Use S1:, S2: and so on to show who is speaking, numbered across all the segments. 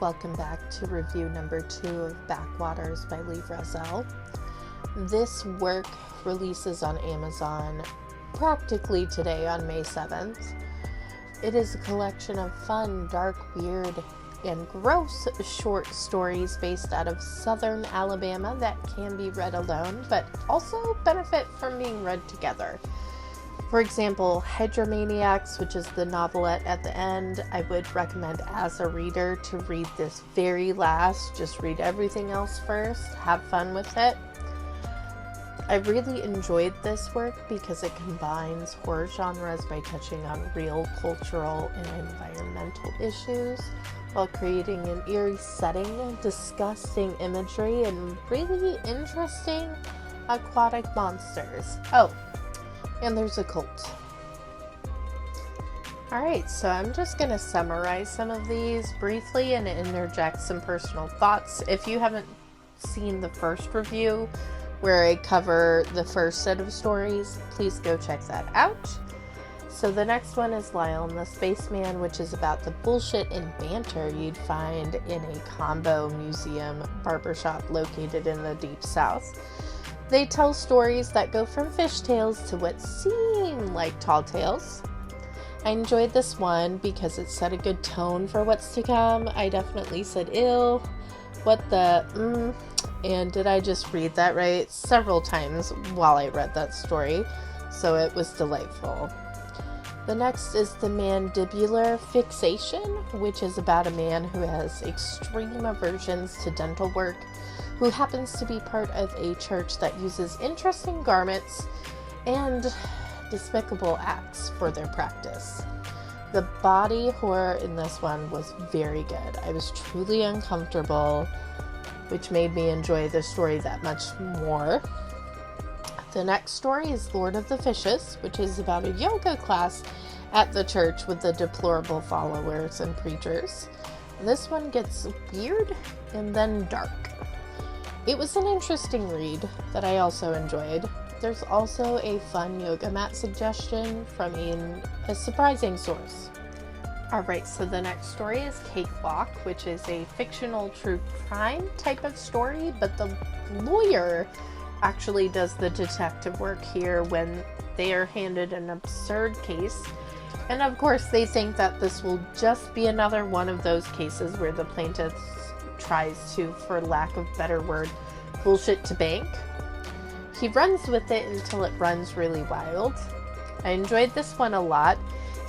S1: Welcome back to review number 2 of Backwaters by Lee Rozelle. This work releases on Amazon practically today on May 7th. It is a collection of fun, dark, weird, and gross short stories based out of southern Alabama that can be read alone, but also benefit from being read together. For example, Hydromaniacs, which is the novelette at the end, I would recommend as a reader to read this very last. Just read everything else first. Have fun with it. I really enjoyed this work because it combines horror genres by touching on real cultural and environmental issues while creating an eerie setting, disgusting imagery, and really interesting aquatic monsters. Oh, and there's a cult. Alright, so I'm just going to summarize some of these briefly and interject some personal thoughts. If you haven't seen the first review, where I cover the first set of stories, please go check that out. So the next one is Lyle and the Spaceman, which is about the bullshit and banter you'd find in a combo museum barbershop located in the Deep South. They tell stories that go from fishtails to what seem like tall tales. I enjoyed this one because it set a good tone for what's to come. I definitely said ill, what the, and did I just read that right? Several times while I read that story, so it was delightful. The next is The Mandibular Fixation, which is about a man who has extreme aversions to dental work, who happens to be part of a church that uses interesting garments and despicable acts for their practice. The body horror in this one was very good. I was truly uncomfortable, which made me enjoy the story that much more. The next story is Lord of the Fishes, which is about a yoga class at the church with the deplorable followers and preachers. This one gets weird and then dark. It was an interesting read that I also enjoyed. There's also a fun yoga mat suggestion from a surprising source. Alright, so the next story is Cakewalk, which is a fictional true crime type of story, but the lawyer actually does the detective work here when they are handed an absurd case. And of course, they think that this will just be another one of those cases where the plaintiff tries to, for lack of better word, bullshit to bank. He runs with it until it runs really wild. I enjoyed this one a lot,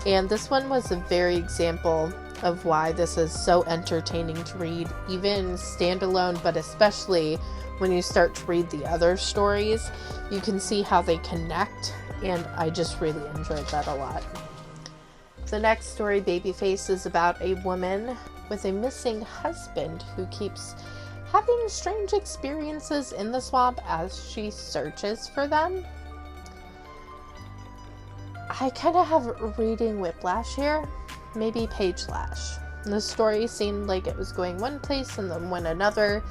S1: and this one was a very example of why this is so entertaining to read, even standalone, but especially when you start to read the other stories. You can see how they connect, and I just really enjoyed that a lot. The next story, Babyface, is about a woman with a missing husband who keeps having strange experiences in the swamp as she searches for them. I kind of have reading whiplash here, maybe page lash. The story seemed like it was going one place and then went another.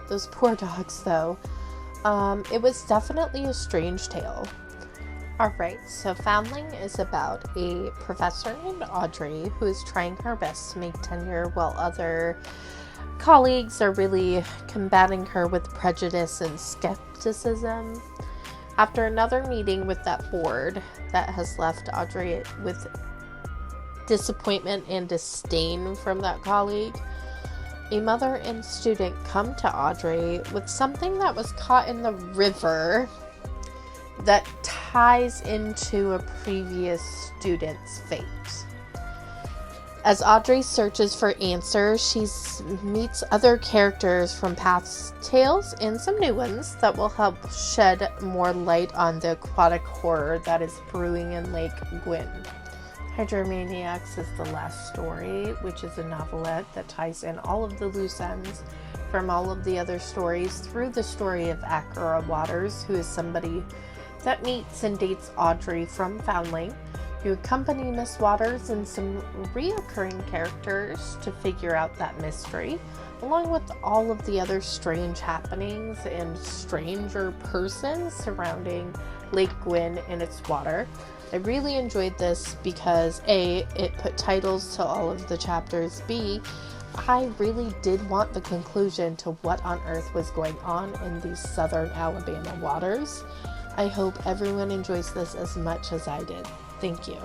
S1: Those poor dogs, though. It was definitely a strange tale. Alright, so Foundling is about a professor named Audrey who is trying her best to make tenure while other colleagues are really combating her with prejudice and skepticism. After another meeting with that board that has left Audrey with disappointment and disdain from that colleague, a mother and student come to Audrey with something that was caught in the river that ties into a previous student's fate. As Audrey searches for answers, she meets other characters from past tales and some new ones that will help shed more light on the aquatic horror that is brewing in Lake Gwyn. Hydromaniacs is the last story, which is a novelette that ties in all of the loose ends from all of the other stories through the story of Backwaters, who is somebody that meets and dates Audrey from Foundling. You accompany Miss Waters and some reoccurring characters to figure out that mystery, along with all of the other strange happenings and stranger persons surrounding Lake Gwyn and its water. I really enjoyed this because A, it put titles to all of the chapters, B, I really did want the conclusion to what on earth was going on in these southern Alabama waters. I hope everyone enjoys this as much as I did. Thank you.